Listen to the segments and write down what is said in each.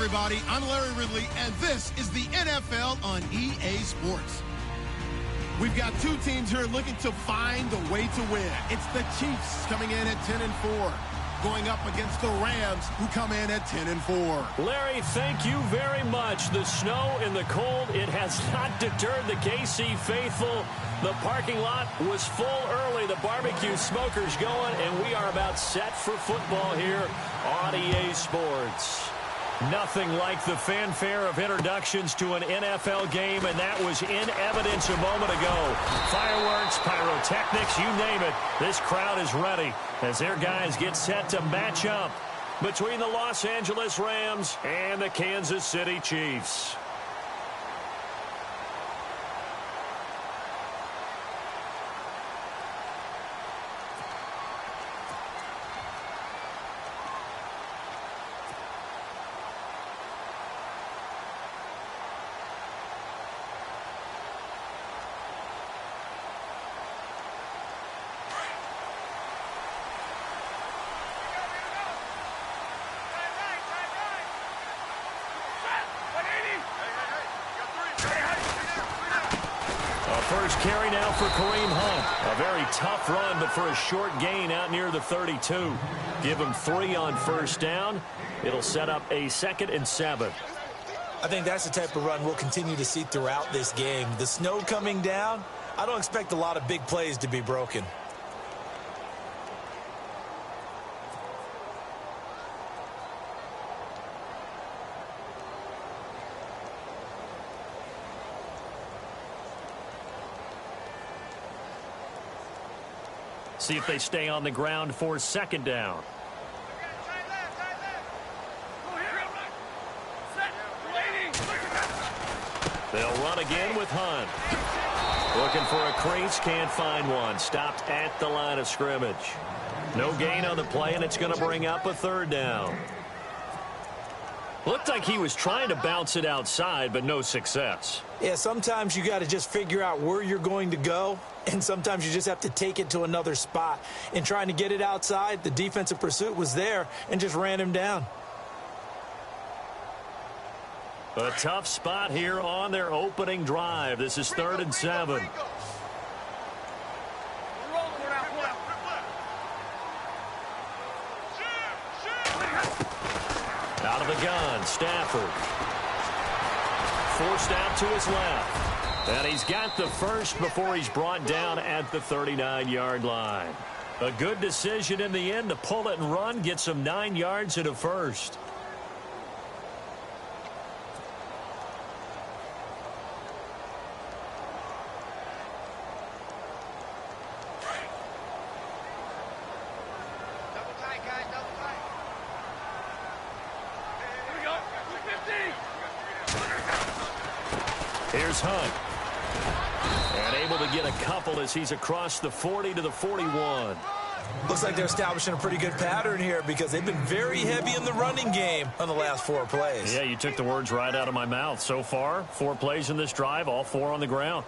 everybody. I'm Larry Ridley, and this is the NFL on EA Sports. We've got two teams here looking to find a way to win. It's the Chiefs coming in at 10-4, going up against the Rams, who come in at 10-4. Larry, thank you very much. The snow and the cold, it has not deterred the KC faithful. The parking lot was full early. The barbecue smoker's going, and we are about set for football here on EA Sports. Nothing like the fanfare of introductions to an NFL game, and that was in evidence a moment ago. Fireworks, pyrotechnics, you name it. This crowd is ready as their guys get set to match up between the Los Angeles Rams and the Kansas City Chiefs. First carry now for Kareem Hunt. A very tough run, but for a short gain out near the 32. Give him 3 on first down. It'll set up a 2nd and 7. I think that's the type of run we'll continue to see throughout this game. The snow coming down, I don't expect a lot of big plays to be broken. See if they stay on the ground for 2nd down. They'll run again with Hunt. Looking for a crease, can't find one. Stopped at the line of scrimmage. No gain on the play, and it's going to bring up a 3rd down. Looked like he was trying to bounce it outside, but no success. Yeah, sometimes you got to just figure out where you're going to go, and sometimes you just have to take it to another spot. In trying to get it outside, the defensive pursuit was there and just ran him down. A tough spot here on their opening drive. This is 3rd and 7. Out of the gun, Stafford. Forced out to his left. And he's got the first before he's brought down at the 39-yard line. A good decision in the end to pull it and run, get some 9 yards and a first. Here's Hunt. And able to get a couple as he's across the 40 to the 41. Looks like they're establishing a pretty good pattern here because they've been very heavy in the running game on the last 4 plays. Yeah, you took the words right out of my mouth. So far, 4 plays in this drive, all 4 on the ground.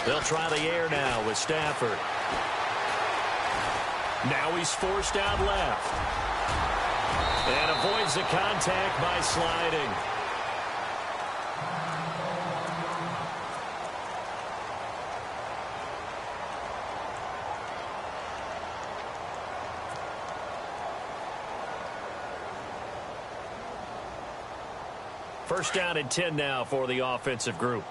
They'll try the air now with Stafford. Now he's forced out left. And avoids the contact by sliding. First down and 10 now for the offensive group.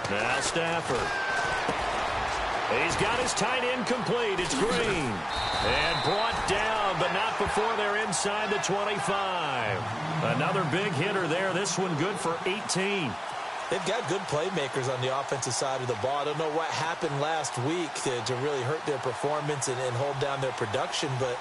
Now Stafford. He's got his tight end complete. It's Green. And brought down, but not before they're inside the 25. Another big hitter there. This one good for 18. They've got good playmakers on the offensive side of the ball. I don't know what happened last week to really hurt their performance and hold down their production, but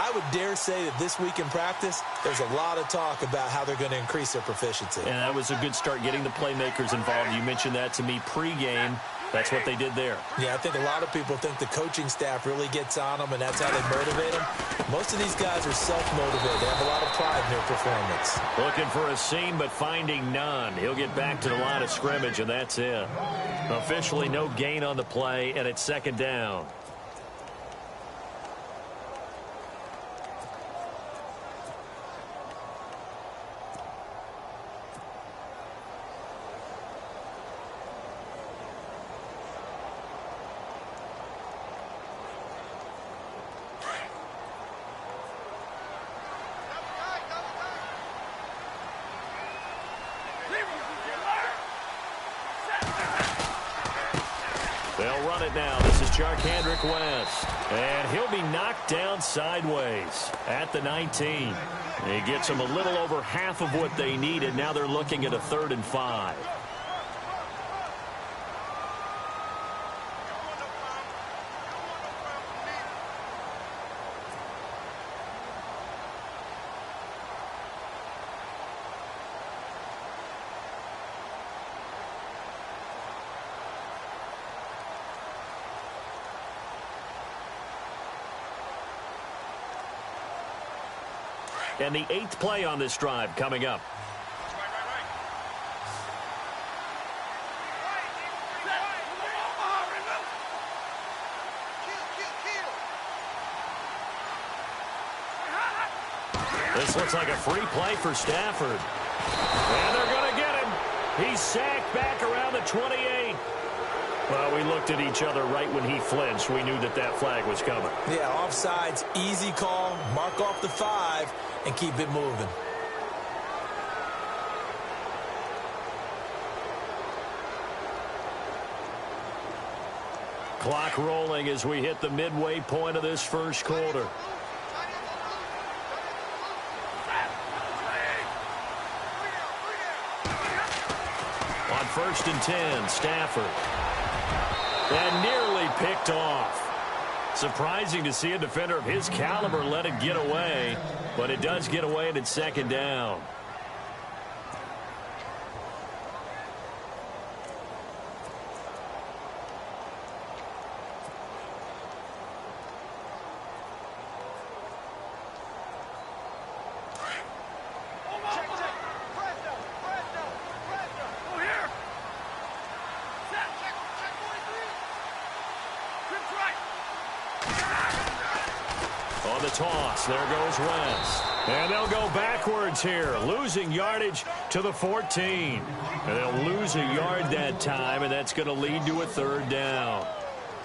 I would dare say that this week in practice, there's a lot of talk about how they're going to increase their proficiency. And that was a good start getting the playmakers involved. You mentioned that to me pregame. That's what they did there. Yeah, I think a lot of people think the coaching staff really gets on them, and that's how they motivate them. Most of these guys are self-motivated. They have a lot of pride in their performance. Looking for a seam, but finding none. He'll get back to the line of scrimmage, and that's it. Officially no gain on the play, and it's second down. They'll run it now. This is Charkandrick West. And he'll be knocked down sideways at the 19. He gets them a little over half of what they needed. Now they're looking at a 3rd and 5. And the 8th play on this drive coming up. This looks like a free play for Stafford. And they're going to get him. He's sacked back around the 28. Well, we looked at each other right when he flinched. We knew that that flag was coming. Yeah, offsides, easy call, mark off the 5, and keep it moving. Clock rolling as we hit the midway point of this first quarter. On 1st and 10, Stafford. And nearly picked off. Surprising to see a defender of his caliber let it get away, but it does get away and it's second down. On the toss, there goes West. And they'll go backwards here, losing yardage to the 14. And they'll lose a yard that time, and that's going to lead to a 3rd down.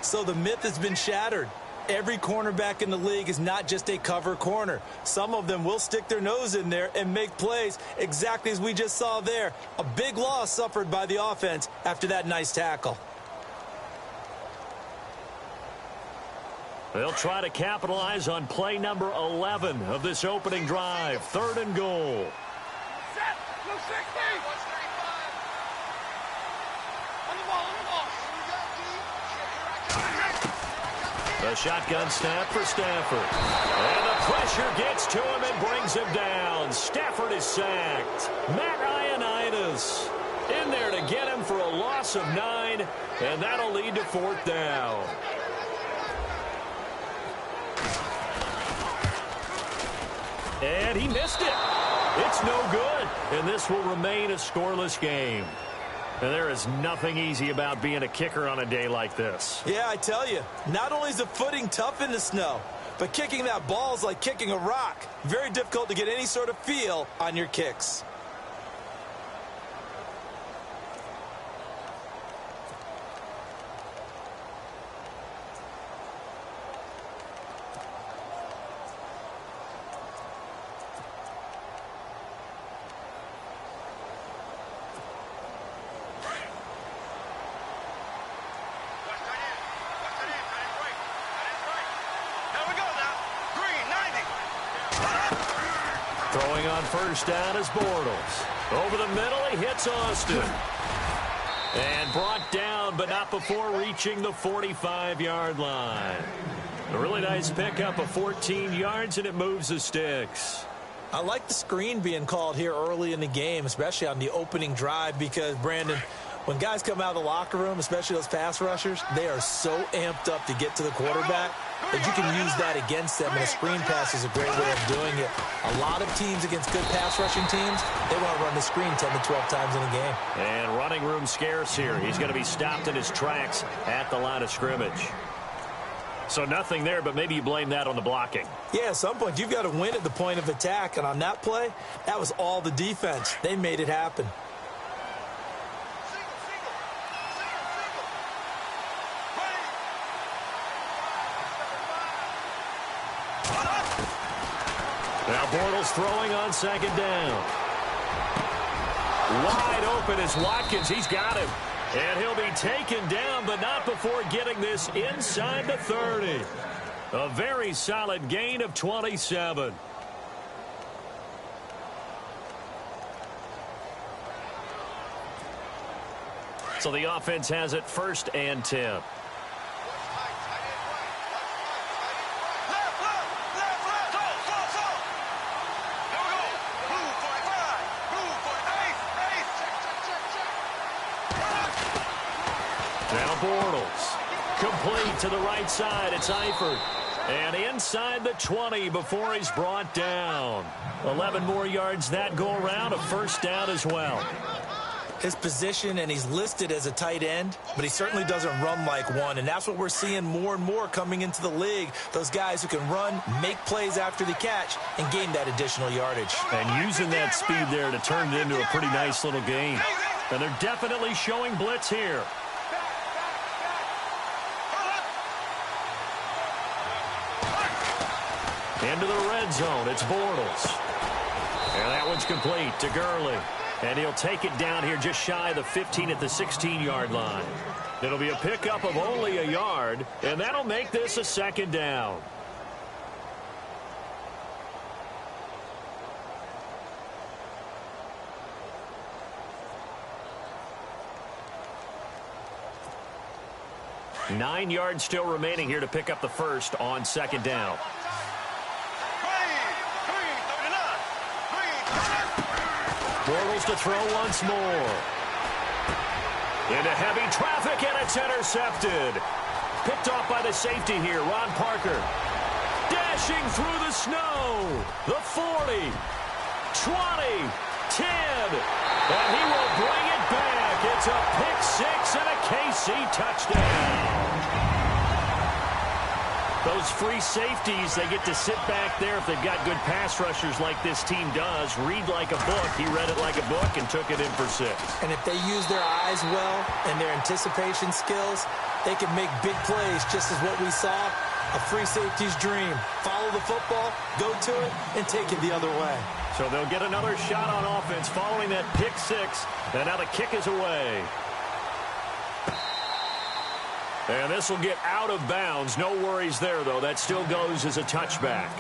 So the myth has been shattered. Every cornerback in the league is not just a cover corner. Some of them will stick their nose in there and make plays exactly as we just saw there. A big loss suffered by the offense after that nice tackle. They'll try to capitalize on play number 11 of this opening drive. 3rd and goal. Set. Go 60. On the ball, The shotgun snap for Stafford. And the pressure gets to him and brings him down. Stafford is sacked. Matt Ioannidis in there to get him for a loss of 9, and that'll lead to 4th down. And he missed it. It's no good. And this will remain a scoreless game. And there is nothing easy about being a kicker on a day like this. Yeah, I tell you, not only is the footing tough in the snow, but kicking that ball is like kicking a rock. Very difficult to get any sort of feel on your kicks. Throwing on 1st down is Bortles. Over the middle, he hits Austin. And brought down down, but not before reaching the 45-yard line. A really nice pickup of 14 yards, and it moves the sticks. I like the screen being called here early in the game, especially on the opening drive, because, Brandon, when guys come out of the locker room, especially those pass rushers, they are so amped up to get to the quarterback that you can use that against them, and a screen pass is a great way of doing it. A lot of teams against good pass rushing teams, they want to run the screen 10 to 12 times in a game. And running room scarce here. He's going to be stopped in his tracks at the line of scrimmage. So nothing there, but maybe you blame that on the blocking. Yeah, at some point, you've got to win at the point of attack. And on that play, that was all the defense. They made it happen. Now Bortles throwing on second down. Wide open is Watkins. He's got him. And he'll be taken down, but not before getting this inside the 30. A very solid gain of 27. So the offense has it 1st and 10. Now Bortles. Complete to the right side. It's Eifert. And inside the 20 before he's brought down. 11 more yards that go around. A 1st down as well. His position, and he's listed as a tight end, but he certainly doesn't run like one. And that's what we're seeing more and more coming into the league. Those guys who can run, make plays after the catch, and gain that additional yardage. And using that speed there to turn it into a pretty nice little game. And they're definitely showing blitz here. Into the red zone. It's Bortles. And that one's complete to Gurley. And he'll take it down here just shy of the 15 at the 16-yard line. It'll be a pickup of only a yard, and that'll make this a 2nd down. Nine yards still remaining here to pick up the 1st on 2nd down. Bortles to throw once more. Into heavy traffic, and it's intercepted. Picked off by the safety here, Ron Parker. Dashing through the snow. The 40, 20, 10. And he will bring it back. It's a pick 6 and a KC touchdown. Those free safeties, they get to sit back there if they've got good pass rushers like this team does. Read like a book. He read it like a book and took it in for 6. And if they use their eyes well and their anticipation skills, they can make big plays, just as what we saw. A free safety's dream. Follow the football, go to it, and take it the other way. So they'll get another shot on offense following that pick 6. And now the kick is away. And this will get out of bounds. No worries there, though. That still goes as a touchback.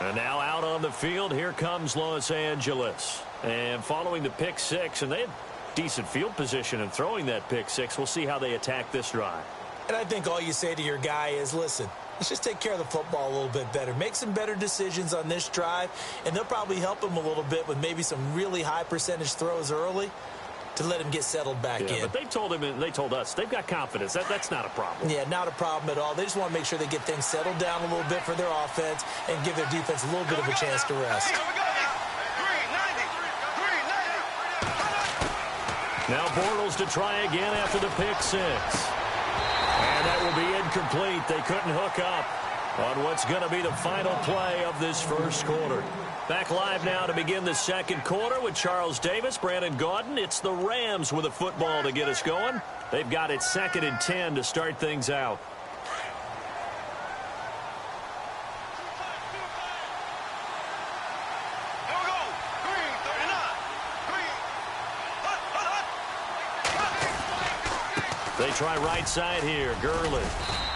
And now out on the field, here comes Los Angeles. And following the pick 6, and they had decent field position in throwing that pick 6. We'll see how they attack this drive. And I think all you say to your guy is, listen, let's just take care of the football a little bit better. Make some better decisions on this drive, and they'll probably help him a little bit with maybe some really high percentage throws early to let him get settled back in. But they told him, and they told us, they've got confidence. That's not a problem. Yeah, not a problem at all. They just want to make sure they get things settled down a little bit for their offense and give their defense a little bit of a chance to rest. Now Bortles to try again after the pick 6. And that will be incomplete. They couldn't hook up on what's going to be the final play of this 1st quarter. Back live now to begin the 2nd quarter with Charles Davis, Brandon Gaudin. It's the Rams with a football to get us going. They've got it 2nd and 10 to start things out. They try right side here, Gurley.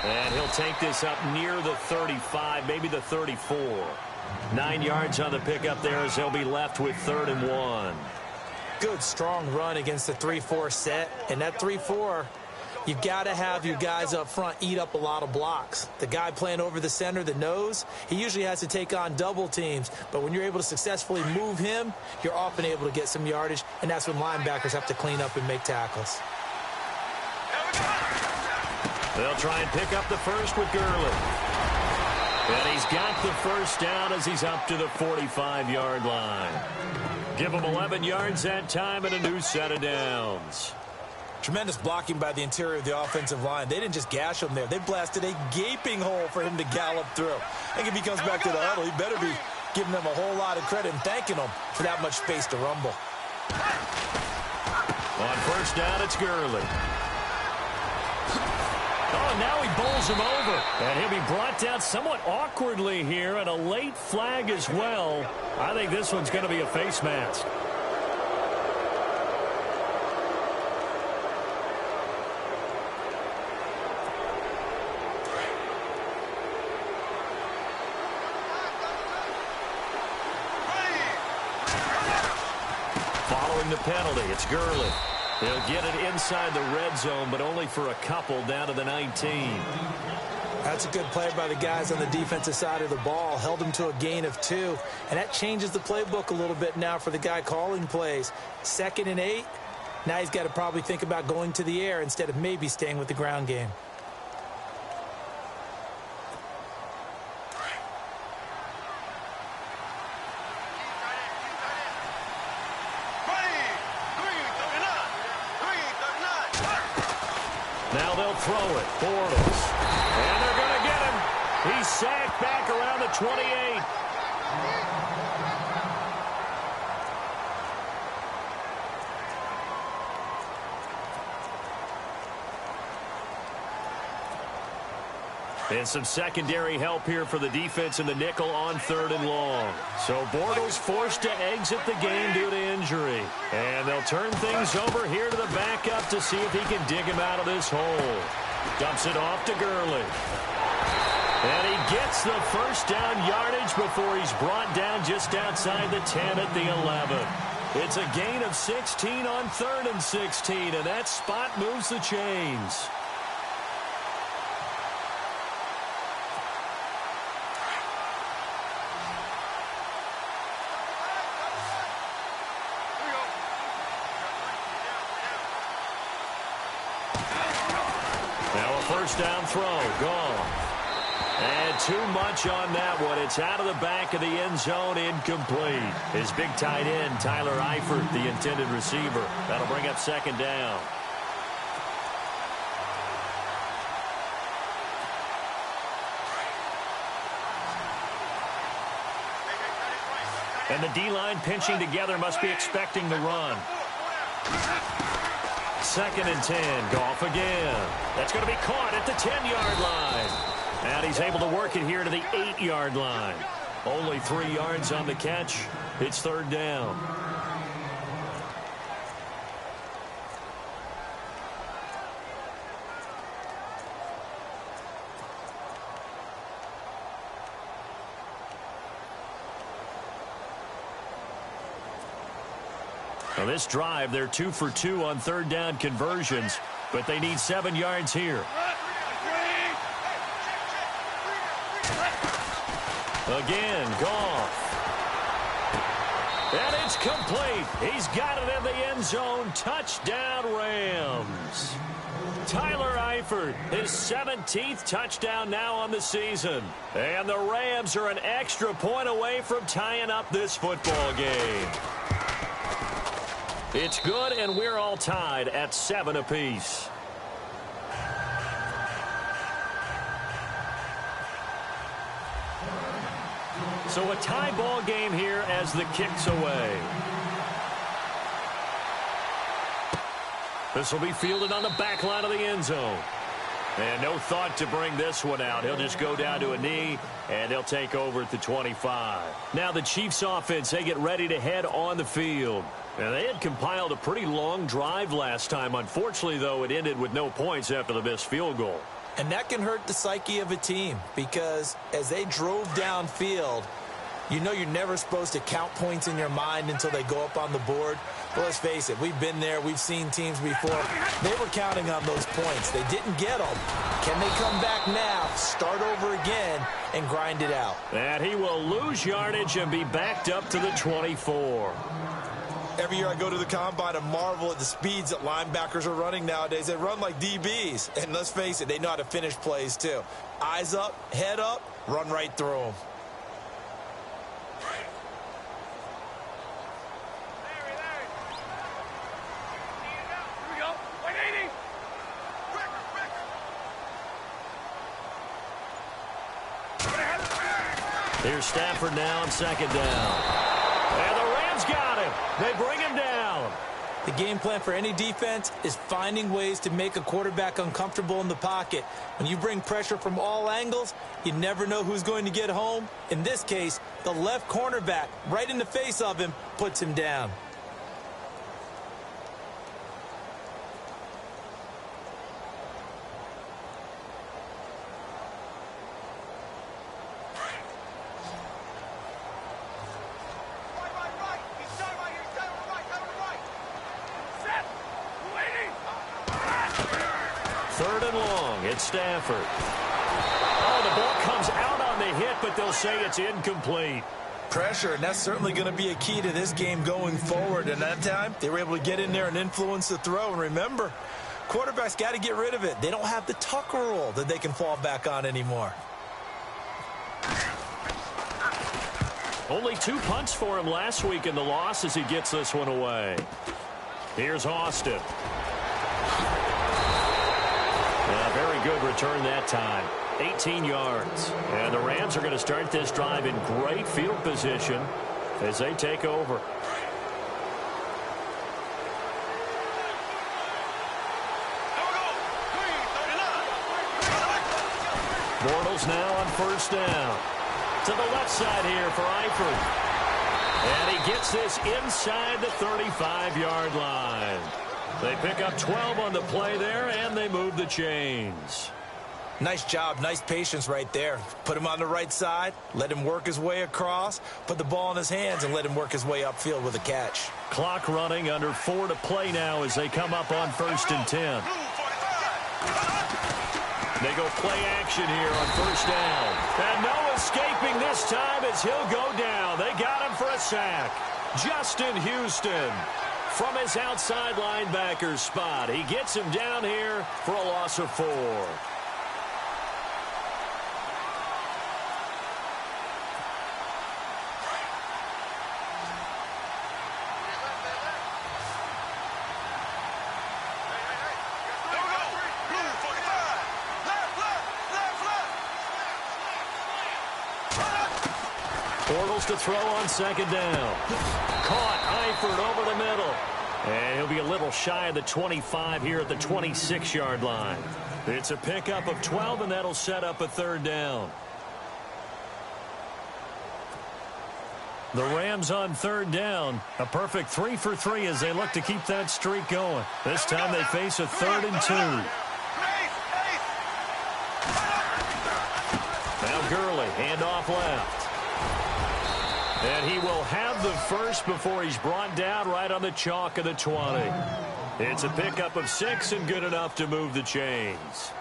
And he'll take this up near the 35, maybe the 34. 9 yards on the pickup there as they'll be left with 3rd and 1. Good, strong run against the 3-4 set. And that 3-4, You got to have your guys up front eat up a lot of blocks. The guy playing over the center, the nose, he usually has to take on double teams. But when you're able to successfully move him, you're often able to get some yardage, and that's when linebackers have to clean up and make tackles. They'll try and pick up the first with Gurley. And he's got the first down as he's up to the 45-yard line. Give him 11 yards that time and a new set of downs. Tremendous blocking by the interior of the offensive line. They didn't just gash him there. They blasted a gaping hole for him to gallop through. I think if he comes back to the huddle, he better be giving them a whole lot of credit and thanking them for that much space to rumble. On first down, it's Gurley. Oh, now he bowls him over. And he'll be brought down somewhat awkwardly here, and a late flag as well. I think this one's going to be a face mask. Following the penalty, it's Gurley. He'll get it inside the red zone, but only for a couple down to the 19. That's a good play by the guys on the defensive side of the ball. Held him to a gain of 2. And that changes the playbook a little bit now for the guy calling plays. 2nd and 8. Now he's got to probably think about going to the air instead of maybe staying with the ground game. Now they'll throw it. Bortles. And they're going to get him. He's sacked back around the 28. And some secondary help here for the defense in the nickel on 3rd and long. So Bortles forced to exit the game due to injury. And they'll turn things over here to the backup to see if he can dig him out of this hole. Dumps it off to Gurley. And he gets the first down yardage before he's brought down just outside the 10 at the 11. It's a gain of 16 on 3rd and 16, and that spot moves the chains. First down throw, gone. And too much on that one. It's out of the back of the end zone, incomplete. His big tight end, Tyler Eifert, the intended receiver. That'll bring up 2nd down. And the D-line pinching together must be expecting the run. 2nd and 10. Goff again. That's going to be caught at the 10-yard line. And he's able to work it here to the 8-yard line. Only 3 yards on the catch. It's 3rd down. Now this drive, they're 2 for 2 on 3rd down conversions, but they need 7 yards here. Again, Goff. And it's complete. He's got it in the end zone. Touchdown, Rams. Tyler Eifert, his 17th touchdown now on the season. And the Rams are an extra point away from tying up this football game. It's good, and we're all tied at 7 apiece. So a tie ball game here as the kick's away. This will be fielded on the back line of the end zone. And no thought to bring this one out. He'll just go down to a knee, and he'll take over at the 25. Now the Chiefs offense, they get ready to head on the field. And they had compiled a pretty long drive last time. Unfortunately, though, it ended with no points after the missed field goal. And that can hurt the psyche of a team because as they drove downfield, you know you're never supposed to count points in your mind until they go up on the board. Well, let's face it, we've been there. We've seen teams before. They were counting on those points. They didn't get them. Can they come back now, start over again, and grind it out? And he will lose yardage and be backed up to the 24. Every year I go to the combine and marvel at the speeds that linebackers are running nowadays. They run like DBs. And let's face it, they know how to finish plays too. Eyes up, head up, run right through them. Here's Stafford now on second down. And the Rams got him. They bring him down. The game plan for any defense is finding ways to make a quarterback uncomfortable in the pocket. When you bring pressure from all angles, you never know who's going to get home. In this case, the left cornerback, right in the face of him, puts him down. Third and long. It's Stafford. Oh, the ball comes out on the hit, but they'll say it's incomplete. Pressure, and that's certainly going to be a key to this game going forward. And that time, they were able to get in there and influence the throw. And remember, quarterbacks got to get rid of it. They don't have the Tucker rule that they can fall back on anymore. Only 2 punts for him last week in the loss as he gets this one away. Here's Austin. Very good return that time. 18 yards. And the Rams are going to start this drive in great field position as they take over. Bortles now on first down. To the left side here for Eifert. And he gets this inside the 35-yard line. They pick up 12 on the play there, and they move the chains. Nice job, nice patience right there. Put him on the right side, let him work his way across, put the ball in his hands, and let him work his way upfield with a catch. Clock running, under 4 to play now as they come up on 1st and 10. They go play action here on first down. And no escaping this time as he'll go down. They got him for a sack. Justin Houston from his outside linebacker spot. He gets him down here for a loss of 4. Bortles to throw on second down. Caught Eifert over the middle. And he'll be a little shy of the 25 here at the 26-yard line. It's a pickup of 12, and that'll set up a third down. The Rams on third down. A perfect 3 for 3 as they look to keep that streak going. This time they face a 3rd and 2. Now Gurley, handoff left. And he will have the first before he's brought down right on the chalk of the 20. It's a pickup of 6 and good enough to move the chains.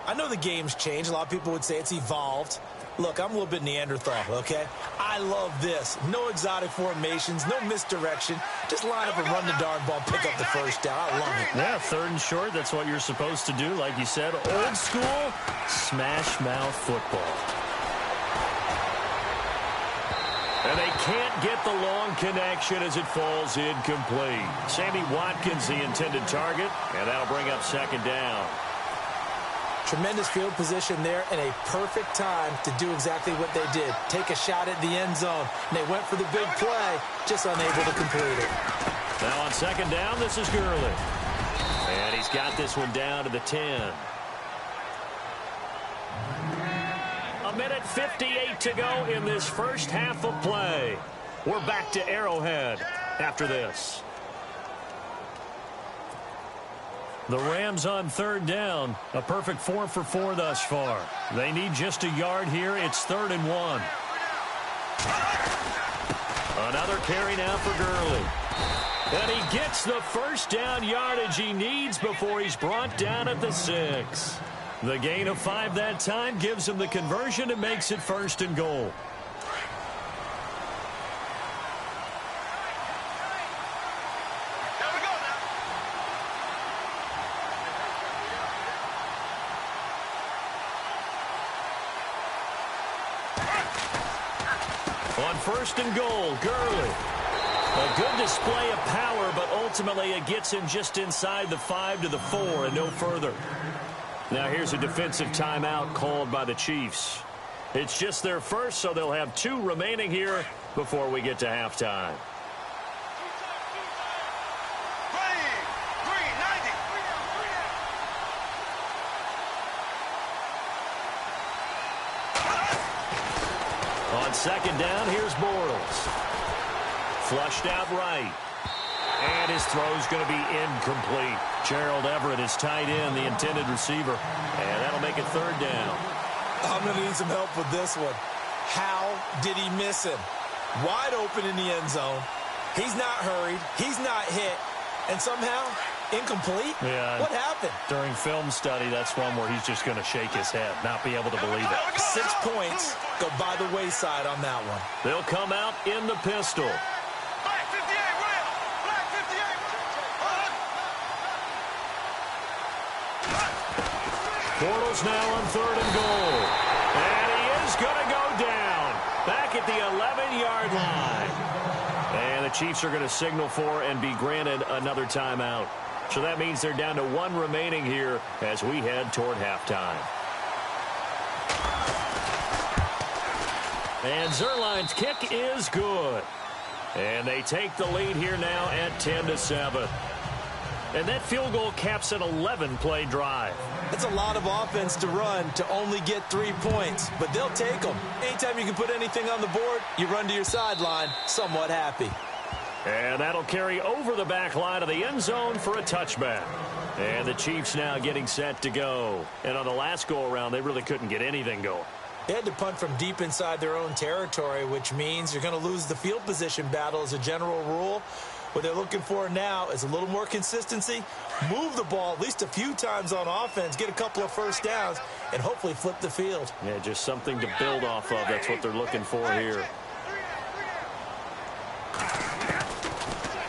I know the game's changed. A lot of people would say it's evolved. Look, I'm a little bit Neanderthal, okay? I love this. No exotic formations, no misdirection. Just line up and run the darn ball, pick up the first down. I love it. Yeah, 3rd and short, that's what you're supposed to do. Like you said, old school, smash mouth football. And they can't get the long connection as it falls incomplete. Sammy Watkins, the intended target, and that'll bring up 2nd down. Tremendous field position there and a perfect time to do exactly what they did. Take a shot at the end zone. And they went for the big play, just unable to complete it. Now on 2nd down, this is Gurley. And he's got this one down to the 10. A minute 58 to go in this first half of play. We're back to Arrowhead after this. The Rams on 3rd down. A perfect 4 for 4 thus far. They need just a yard here. It's 3rd and 1. Another carry now for Gurley. And he gets the first down yardage he needs before he's brought down at the 6. The gain of 5 that time gives him the conversion and makes it 1st and goal. On 1st and goal, Gurley. A good display of power, but ultimately it gets him just inside the 5 to the 4 and no further. Now here's a defensive timeout called by the Chiefs. It's just their first, so they'll have 2 remaining here before we get to halftime. On 2nd down, here's Bortles. Flushed out right. And his throw's going to be incomplete. Gerald Everett is tight end, the intended receiver. And that'll make it 3rd down. I'm going to need some help with this one. How did he miss him? Wide open in the end zone. He's not hurried. He's not hit. And somehow, incomplete? Yeah. What happened? During film study, that's one where he's just going to shake his head, not be able to believe it. 6 points go by the wayside on that one. They'll come out in the pistol. Black 58, Will! Black 58! Bortles now on 3rd and goal. And he is going to go down. Back at the 11-yard line. And the Chiefs are going to signal for and be granted another timeout. So that means they're down to 1 remaining here as we head toward halftime. And Zerline's kick is good. And they take the lead here now at 10-7. And that field goal caps an 11-play drive. That's a lot of offense to run to only get 3 points, but they'll take them. Anytime you can put anything on the board, you run to your sideline somewhat happy. And that'll carry over the back line of the end zone for a touchback. And the Chiefs now getting set to go. And on the last go-around, they really couldn't get anything going. They had to punt from deep inside their own territory, which means you're going to lose the field position battle as a general rule. What they're looking for now is a little more consistency, move the ball at least a few times on offense, get a couple of first downs, and hopefully flip the field. Yeah, just something to build off of. That's what they're looking for here.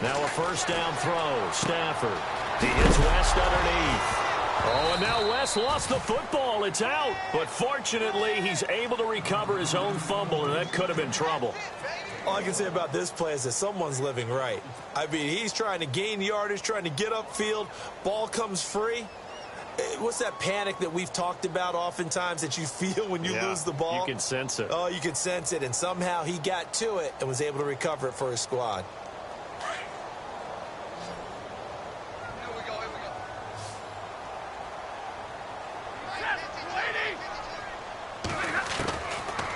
Now a 1st down throw. Stafford. He hits West underneath. Oh, and now West lost the football. It's out. But fortunately, he's able to recover his own fumble, and that could have been trouble. All I can say about this play is that someone's living right. I mean, he's trying to gain yardage, trying to get upfield. Ball comes free. What's that panic that we've talked about oftentimes that you feel when you lose the ball? You can sense it. Oh, you can sense it. And somehow he got to it and was able to recover it for his squad.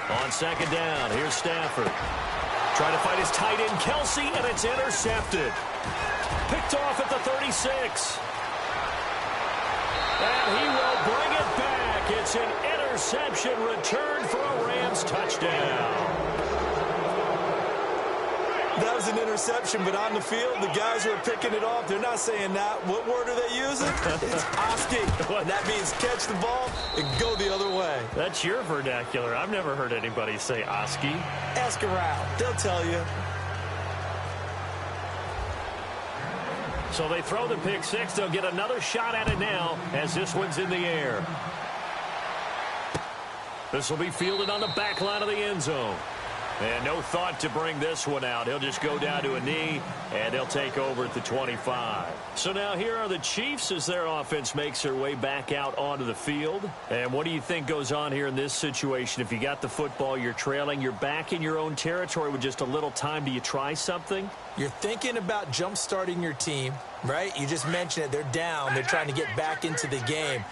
On 2nd down, here's Stafford. Trying to fight his tight end, Kelsey, and it's intercepted. Picked off at the 36. And he will bring it back. It's an interception return for a Rams touchdown. That was an interception, but on the field, the guys who are picking it off, they're not saying that. What word are they using? It's Oski. And that means catch the ball and go the other way. That's your vernacular. I've never heard anybody say Oski. Ask around. They'll tell you. So they throw the pick 6. They'll get another shot at it now as this one's in the air. This will be fielded on the back line of the end zone. And no thought to bring this one out. He'll just go down to a knee, and they'll take over at the 25. So now here are the Chiefs as their offense makes their way back out onto the field. And what do you think goes on here in this situation? If you got the football, you're trailing, you're back in your own territory with just a little time. Do you try something? You're thinking about jump-starting your team, right? You just mentioned it. They're down. They're trying to get back into the game.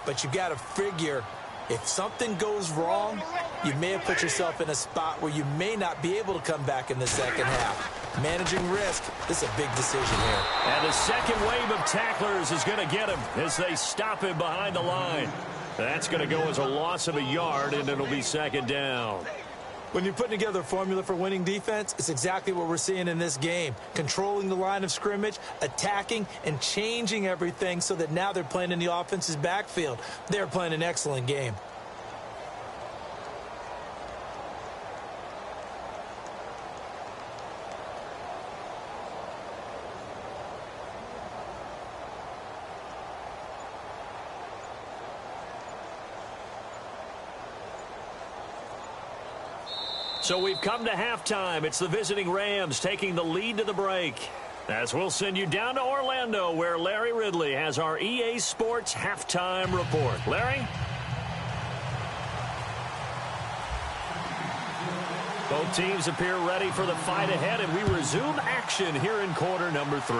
But you've got to figure if something goes wrong, you may have put yourself in a spot where you may not be able to come back in the second half. Managing risk, this is a big decision here. And the second wave of tacklers is going to get him as they stop him behind the line. That's going to go as a loss of a yard, and it'll be 2nd down. When you're putting together a formula for winning defense, it's exactly what we're seeing in this game. Controlling the line of scrimmage, attacking, and changing everything so that now they're playing in the offense's backfield. They're playing an excellent game. So we've come to halftime. It's the visiting Rams taking the lead to the break. As we'll send you down to Orlando, where Larry Ridley has our EA Sports halftime report. Larry? Both teams appear ready for the fight ahead, and we resume action here in quarter number 3.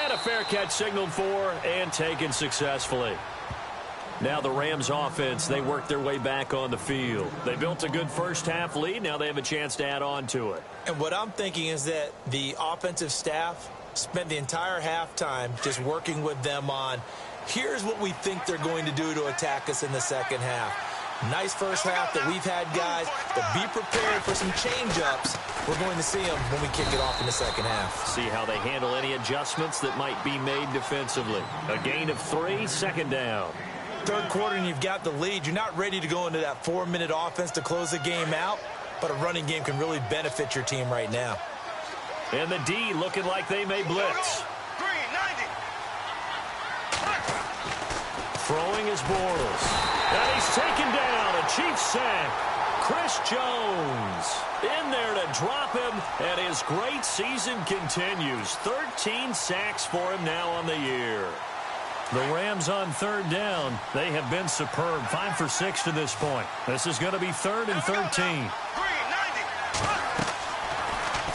And a fair catch signaled for and taken successfully. Now the Rams offense, they work their way back on the field. They built a good first-half lead. Now they have a chance to add on to it. And what I'm thinking is that the offensive staff spent the entire halftime just working with them on, here's what we think they're going to do to attack us in the second half. Nice first half that we've had, guys, but be prepared for some change-ups. We're going to see them when we kick it off in the second half. See how they handle any adjustments that might be made defensively. A gain of 3, second down. Third quarter and you've got the lead. You're not ready to go into that 4-minute offense to close the game out, but a running game can really benefit your team right now. And the D looking like they may blitz. Green, 90. Throwing is Bortles. And he's taken down. A Chiefs sack. Chris Jones in there to drop him, and his great season continues. 13 sacks for him now on the year. The Rams on third down. They have been superb. 5 for 6 to this point. This is going to be 3rd and 13. Green, 90.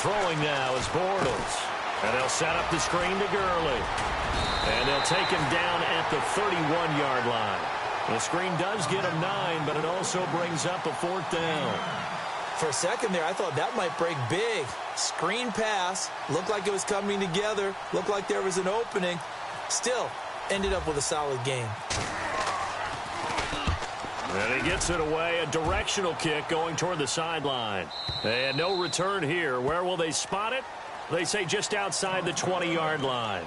Throwing now is Bortles. And they'll set up the screen to Gurley. And they'll take him down at the 31-yard line. The screen does get him 9, but it also brings up a 4th down. For a second there, I thought that might break big. Screen pass. Looked like it was coming together. Looked like there was an opening. Still, ended up with a solid game. And he gets it away. A directional kick going toward the sideline. And no return here. Where will they spot it? They say just outside the 20-yard line.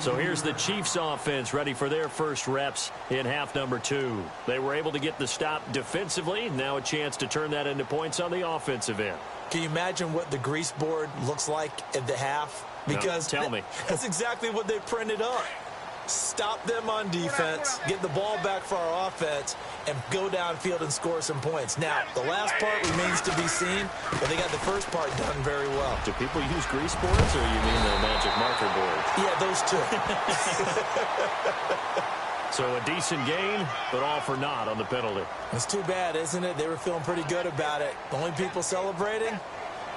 So here's the Chiefs offense ready for their first reps in half number 2. They were able to get the stop defensively. Now a chance to turn that into points on the offensive end. Can you imagine what the grease board looks like at the half? Because no, tell me. That's exactly what they printed up. Stop them on defense, get the ball back for our offense, and go downfield and score some points. Now, the last part remains to be seen, but they got the first part done very well. Do people use grease boards, or you mean the magic marker board? Yeah, those two. So a decent gain, but all for naught on the penalty. It's too bad, isn't it? They were feeling pretty good about it. The only people celebrating,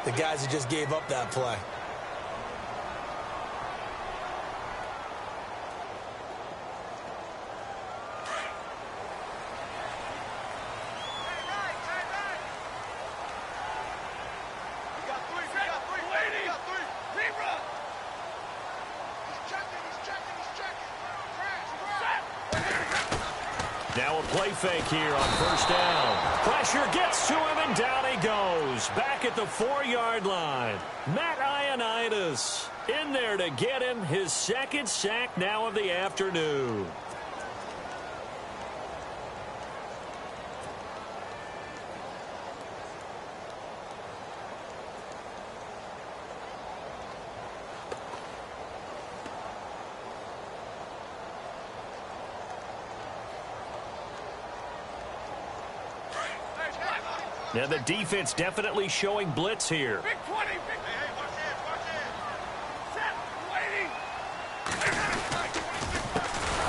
the guys who just gave up that play. Now a play fake here on first down. Pressure gets to him, and down he goes. Back at the 4-yard line. Matt Ioannidis in there to get him his second sack now of the afternoon. Now the defense definitely showing blitz here. Big 20, big. Hey, watch it, watch it. Set, waiting.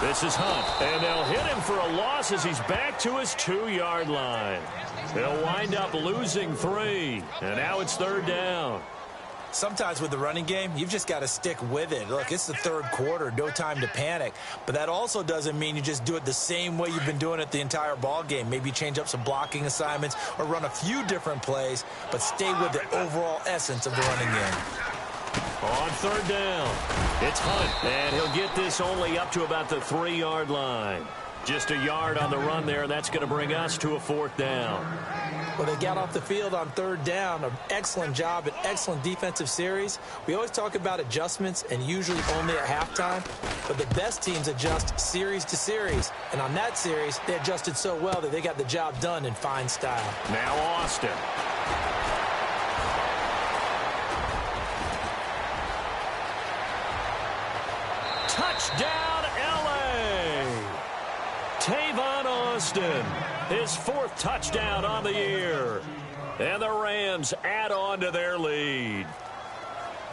This is Hunt, and they'll hit him for a loss as he's back to his 2-yard line. They'll wind up losing 3, and now it's 3rd down. Sometimes with the running game, you've just got to stick with it. Look, it's the 3rd quarter, no time to panic. But that also doesn't mean you just do it the same way you've been doing it the entire ball game. Maybe change up some blocking assignments or run a few different plays, but stay with the overall essence of the running game. On 3rd down, it's Hunt, and he'll get this only up to about the 3-yard line. Just a yard on the run there, and that's going to bring us to a 4th down. Well, they got off the field on 3rd down. An excellent job, an excellent defensive series. We always talk about adjustments, and usually only at halftime. But the best teams adjust series to series. And on that series, they adjusted so well that they got the job done in fine style. Now Austin. Touchdown, L.A. Tavon Austin, his 4th touchdown on the year. And the Rams add on to their lead.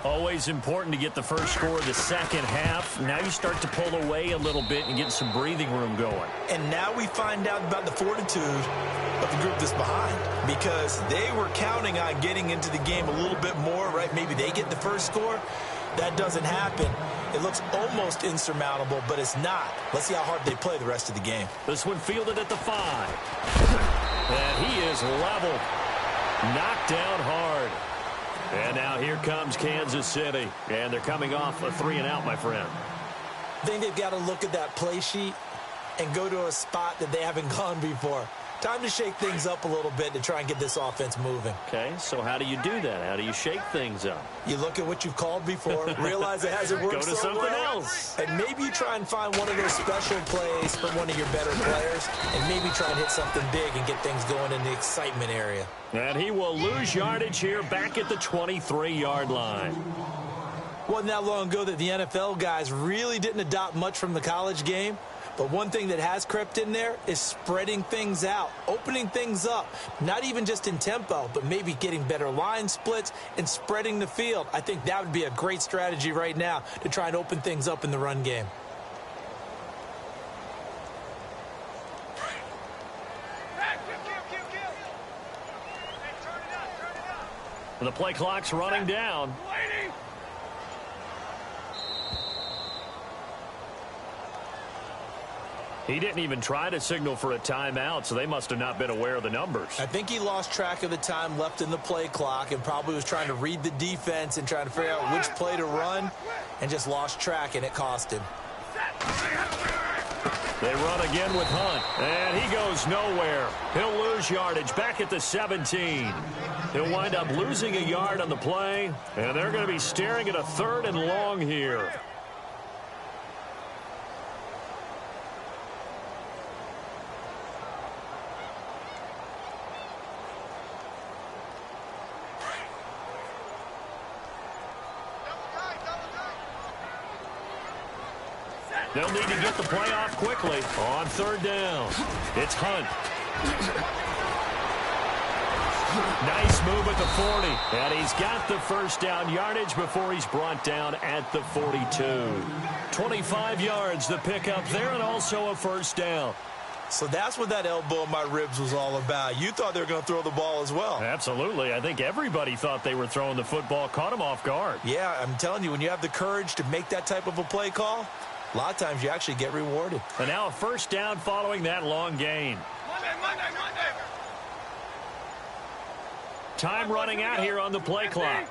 Always important to get the first score of the second half. Now you start to pull away a little bit and get some breathing room going. And now we find out about the fortitude of the group that's behind, because they were counting on getting into the game a little bit more, right? Maybe they get the first score. That doesn't happen. It looks almost insurmountable, but it's not. Let's see how hard they play the rest of the game. This one fielded at the 5. And he is leveled. Knocked down hard. And now here comes Kansas City. And they're coming off a 3-and-out, my friend. I think they've got to look at that play sheet and go to a spot that they haven't gone before. Time to shake things up a little bit to try and get this offense moving. Okay, so how do you do that? How do you shake things up? You look at what you've called before, realize it hasn't worked Go to so something well, else. and maybe you try and find one of those special plays from one of your better players, and maybe try and hit something big and get things going in the excitement area. And he will lose yardage here back at the 23-yard line. Wasn't that long ago that the NFL guys really didn't adopt much from the college game. But one thing that has crept in there is spreading things out, opening things up, not even just in tempo, but maybe getting better line splits and spreading the field. I think that would be a great strategy right now to try and open things up in the run game. The play clock's running down. He didn't even try to signal for a timeout, so they must have not been aware of the numbers. I think he lost track of the time left in the play clock and probably was trying to read the defense and trying to figure out which play to run, and just lost track, and it cost him. They run again with Hunt, and he goes nowhere. He'll lose yardage back at the 17. He'll wind up losing a yard on the play, and they're going to be staring at a 3rd and long here. They'll need to get the play off quickly on 3rd down. It's Hunt. Nice move at the 40. And he's got the first down yardage before he's brought down at the 42. 25 yards the pickup there, and also a first down. So that's what that elbow in my ribs was all about. You thought they were going to throw the ball as well. Absolutely. I think everybody thought they were throwing the football, caught him off guard. Yeah, I'm telling you, when you have the courage to make that type of a play call, a lot of times you actually get rewarded. And now a first down following that long gain. Monday. Time running out here on the play clock.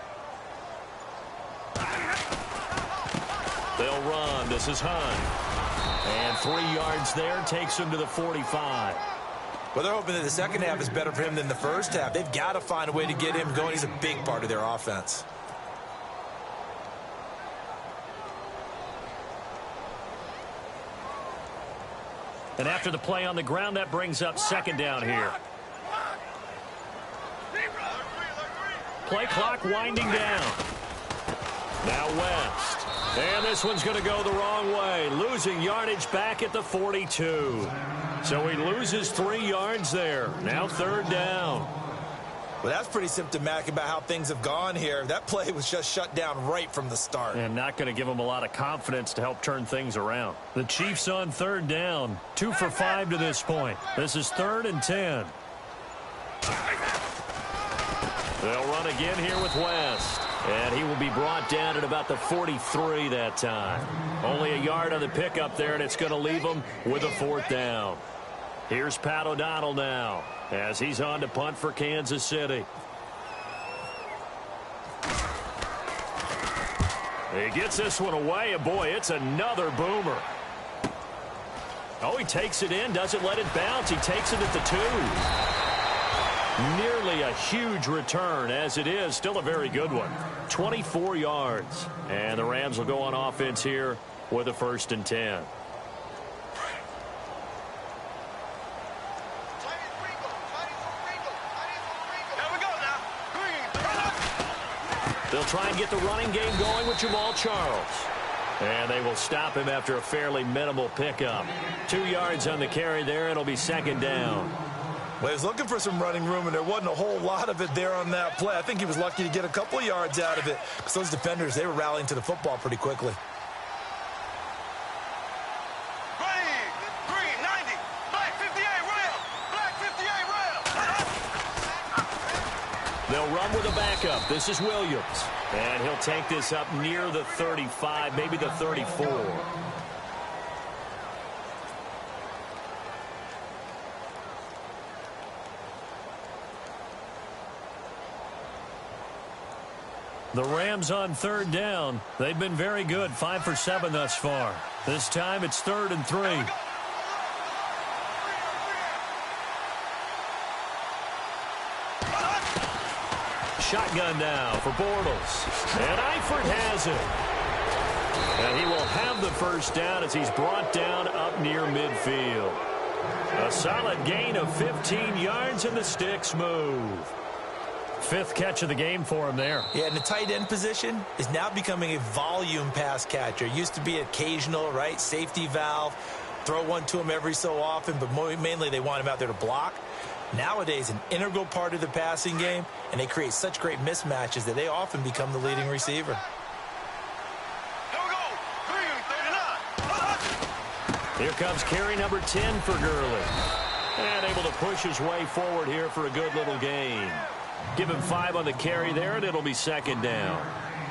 They'll run. This is Hunt. And 3 yards there takes him to the 45. Well, they're hoping that the second half is better for him than the first half. They've got to find a way to get him going. He's a big part of their offense. And after the play on the ground, that brings up 2nd down here. Play clock winding down. Now West. And this one's going to go the wrong way. Losing yardage back at the 42. So he loses 3 yards there. Now 3rd down. Well, that's pretty symptomatic about how things have gone here. That play was just shut down right from the start. And not going to give him a lot of confidence to help turn things around. The Chiefs on 3rd down. 2 for 5 to this point. This is 3rd and 10. They'll run again here with West. And he will be brought down at about the 43 that time. Only a yard on the pickup there, and it's going to leave him with a 4th down. Here's Pat O'Donnell now as he's on to punt for Kansas City. He gets this one away, and boy, it's another boomer. Oh, he takes it in, doesn't let it bounce. He takes it at the 2. Nearly a huge return as it is. Still a very good one. 24 yards. And the Rams will go on offense here with a 1st and 10. They'll try and get the running game going with Jamal Charles. And they will stop him after a fairly minimal pickup. 2 yards on the carry there. It'll be 2nd down. Well, he was looking for some running room, and there wasn't a whole lot of it there on that play. I think he was lucky to get a couple of yards out of it because those defenders, they were rallying to the football pretty quickly. Green, 90. Black 58, rail. Black 58, rail. They'll run with a backup. This is Williams. And he'll take this up near the 35, maybe the 34. The Rams on 3rd down. They've been very good, 5 for 7 thus far. This time it's 3rd and 3. Shotgun now for Bortles. And Eifert has it. And he will have the 1st down as he's brought down up near midfield. A solid gain of 15 yards, and the sticks move. 5th catch of the game for him there. Yeah, and the tight end position is now becoming a volume pass catcher. Used to be occasional, right? Safety valve. Throw one to him every so often, but mainly they want him out there to block. Nowadays, an integral part of the passing game, and they create such great mismatches that they often become the leading receiver. Here comes carry number 10 for Gurley. And able to push his way forward here for a good little gain. Give him 5 on the carry there, and it'll be 2nd down.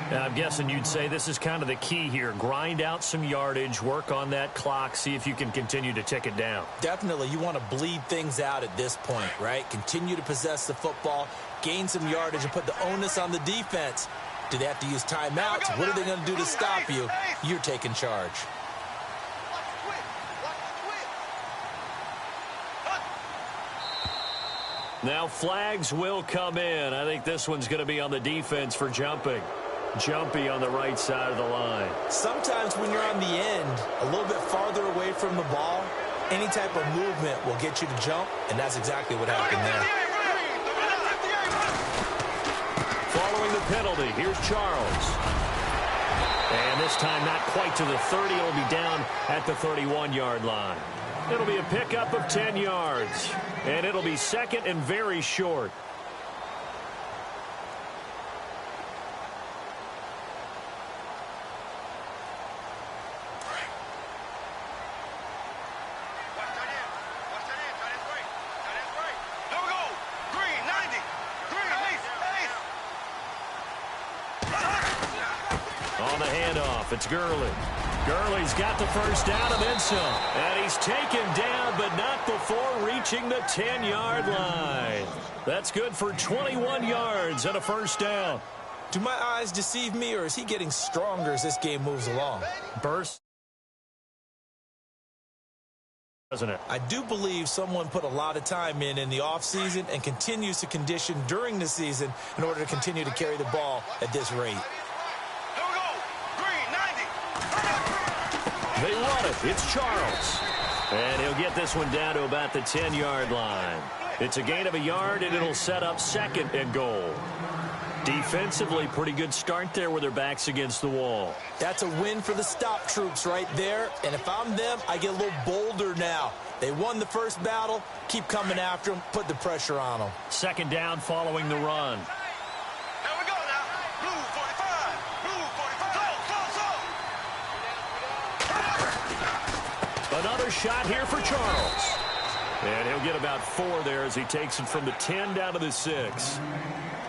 And I'm guessing you'd say this is kind of the key here. Grind out some yardage, work on that clock, see if you can continue to tick it down. Definitely. You want to bleed things out at this point, right? Continue to possess the football, gain some yardage, and put the onus on the defense. Do they have to use timeouts? What are they going to do to stop you? You're taking charge. Now flags will come in. I think this one's going to be on the defense for jumping. Jumpy on the right side of the line. Sometimes when you're on the end, a little bit farther away from the ball, any type of movement will get you to jump, and that's exactly what happened there. Following the penalty, here's Charles. And this time not quite to the 30. It'll be down at the 31-yard line. It'll be a pickup of 10 yards. And it'll be 2nd and very short. On the handoff, it's Gurley. Gurley's got the 1st down and then some. And he's taken down, but not before reaching the 10-yard line. That's good for 21 yards and a 1st down. Do my eyes deceive me, or is he getting stronger as this game moves along? Burst. Doesn't it? I do believe someone put a lot of time in the offseason and continues to condition during the season in order to continue to carry the ball at this rate. They run it. It's Charles. And he'll get this one down to about the 10-yard line. It's a gain of a yard, and it'll set up 2nd and goal. Defensively, pretty good start there with their backs against the wall. That's a win for the stop troops right there. And if I'm them, I get a little bolder now. They won the first battle. Keep coming after them. Put the pressure on them. 2nd down following the run. Another shot here for Charles. And he'll get about 4 there as he takes it from the 10 down to the 6.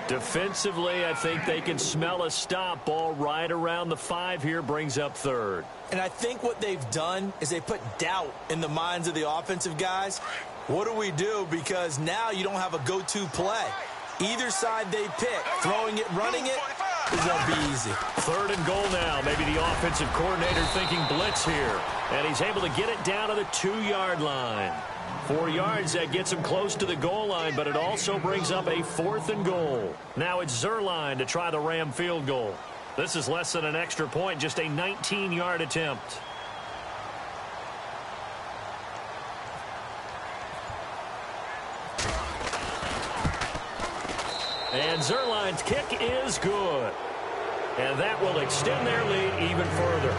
Defensively, I think they can smell a stop. Ball right around the 5 here, brings up 3rd. And I think what they've done is they put doubt in the minds of the offensive guys. What do we do? Because now you don't have a go-to play. Either side they pick, throwing it, running it, This won't be easy. 3rd and goal now. Maybe the offensive coordinator thinking blitz here. And he's able to get it down to the 2-yard line. 4 yards, that gets him close to the goal line, but it also brings up a 4th and goal. Now it's Zuerlein to try the Ram field goal. This is less than an extra point, just a 19-yard attempt. And Zuerlein's kick is good. And that will extend their lead even further.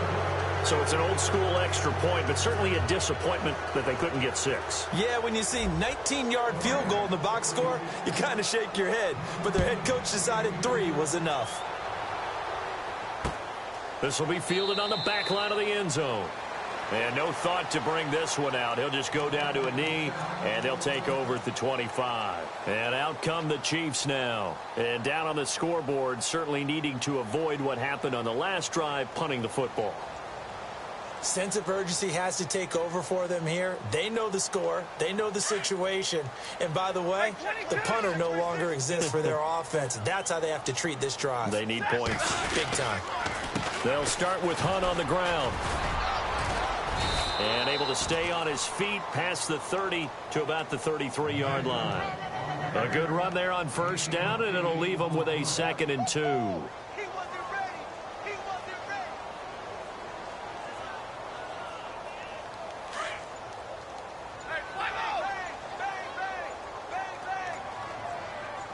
So it's an old-school extra point, but certainly a disappointment that they couldn't get 6. Yeah, when you see 19-yard field goal in the box score, you kind of shake your head. But their head coach decided 3 was enough. This will be fielded on the back line of the end zone. And no thought to bring this one out. He'll just go down to a knee, and they'll take over at the 25. And out come the Chiefs now. And down on the scoreboard, certainly needing to avoid what happened on the last drive, punting the football. Sense of urgency has to take over for them here. They know the score. They know the situation. And by the way, the punter no longer exists for their offense. That's how they have to treat this drive. They need points. Big time. They'll start with Hunt on the ground. And able to stay on his feet past the 30 to about the 33-yard line. A good run there on 1st down, and it'll leave them with a 2nd and 2.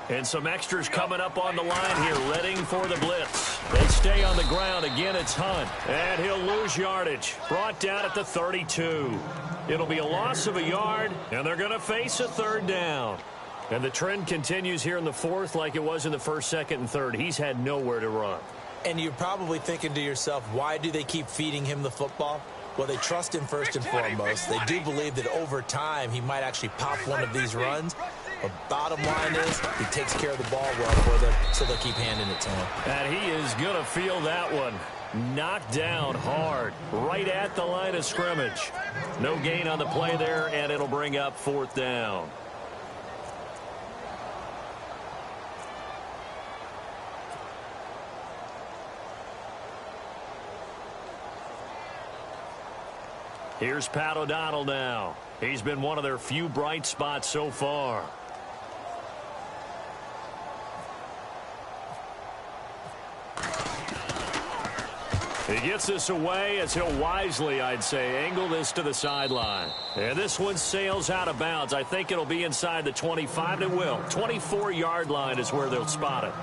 And some extras coming up on the line here, readying for the blitz. They stay on the ground. Again, it's Hunt. And he'll lose yardage. Brought down at the 32. It'll be a loss of a yard, and they're going to face a 3rd down. And the trend continues here in the 4th like it was in the 1st, 2nd, and 3rd. He's had nowhere to run. And you're probably thinking to yourself, why do they keep feeding him the football? Well, they trust him first and foremost. They do believe that over time he might actually pop one of these runs. But bottom line is he takes care of the ball well for them, so they'll keep handing it to him. And he is going to feel that one. Knocked down hard, right at the line of scrimmage. No gain on the play there, and it'll bring up 4th down. Here's Pat O'Donnell now. He's been one of their few bright spots so far. He gets this away as he'll wisely, I'd say, angle this to the sideline. And this one sails out of bounds. I think it'll be inside the 25. It will. 24-yard line is where they'll spot it.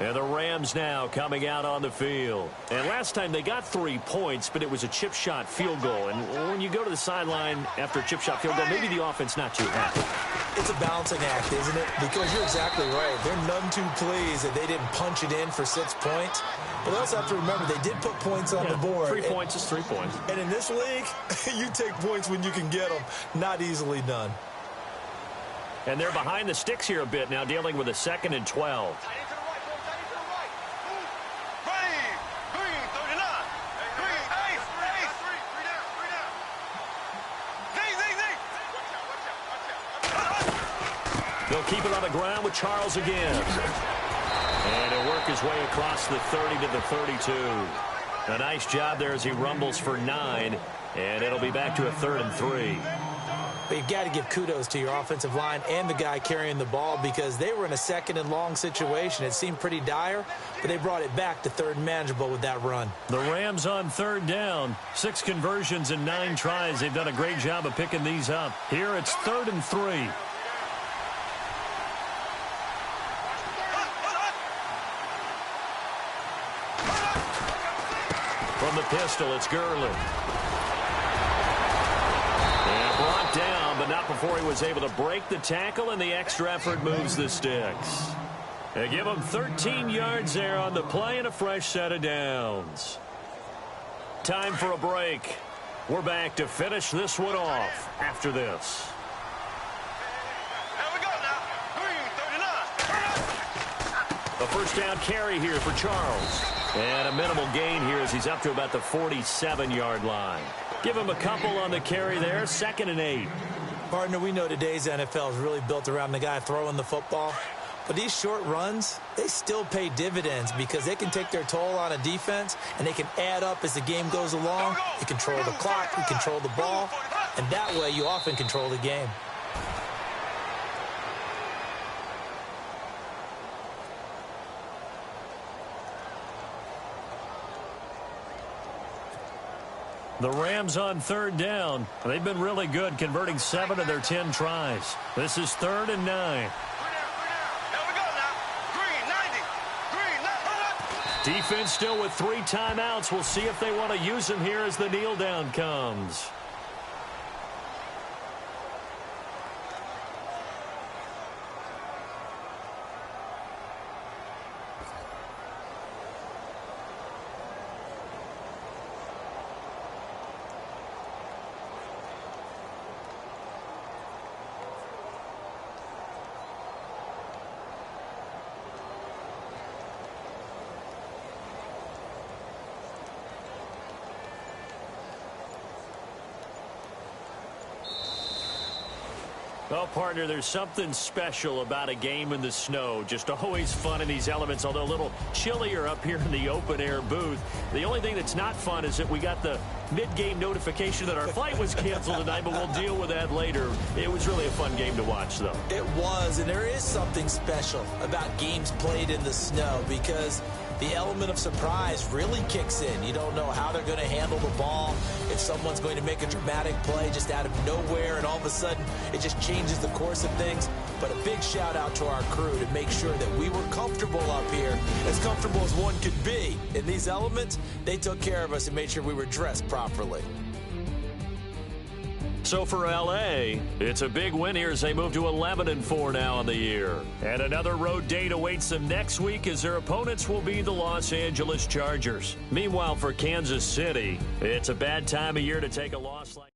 And the Rams now coming out on the field. And last time they got 3 points, but it was a chip shot field goal. And when you go to the sideline after a chip shot field goal, maybe the offense not too happy. It's a balancing act, isn't it? Because you're exactly right. They're none too pleased that they didn't punch it in for 6 points. But they also have to remember they did put points on the board. 3 points is 3 points. And in this league, you take points when you can get them. Not easily done. And they're behind the sticks here a bit now, dealing with a 2nd and 12. They'll keep it on the ground with Charles again. And he'll work his way across the 30 to the 32. A nice job there as he rumbles for 9. And it'll be back to a 3rd and 3. But you've got to give kudos to your offensive line and the guy carrying the ball because they were in a 2nd and long situation. It seemed pretty dire, but they brought it back to 3rd and manageable with that run. The Rams on 3rd down. 6 conversions and 9 tries. They've done a great job of picking these up. Here it's 3rd and 3. From the pistol, it's Gurley. And brought down, but not before he was able to break the tackle, and the extra effort moves the sticks. They give him 13 yards there on the play and a fresh set of downs. Time for a break. We're back to finish this one off after this. There we go now. Green, 39. A first down carry here for Charles. And a minimal gain here as he's up to about the 47-yard line. Give him a couple on the carry there. 2nd and 8. Partner, we know today's NFL is really built around the guy throwing the football. But these short runs, they still pay dividends because they can take their toll on a defense, and they can add up as the game goes along. You control the clock, you control the ball, and that way you often control the game. The Rams on third down. They've been really good, converting 7 of their 10 tries. This is 3rd and 9. Defense still with 3 timeouts. We'll see if they want to use them here as the kneel down comes. Well, partner, there's something special about a game in the snow. Just always fun in these elements, although a little chillier up here in the open-air booth. The only thing that's not fun is that we got the mid-game notification that our flight was canceled tonight, but we'll deal with that later. It was really a fun game to watch, though. It was, and there is something special about games played in the snow because the element of surprise really kicks in. You don't know how they're going to handle the ball, if someone's going to make a dramatic play just out of nowhere, and all of a sudden it just changes the course of things. But a big shout out to our crew to make sure that we were comfortable up here, as comfortable as one could be. In these elements, they took care of us and made sure we were dressed properly. So for L.A., it's a big win here as they move to 11-4 now on the year. And another road date awaits them next week as their opponents will be the Los Angeles Chargers. Meanwhile, for Kansas City, it's a bad time of year to take a loss like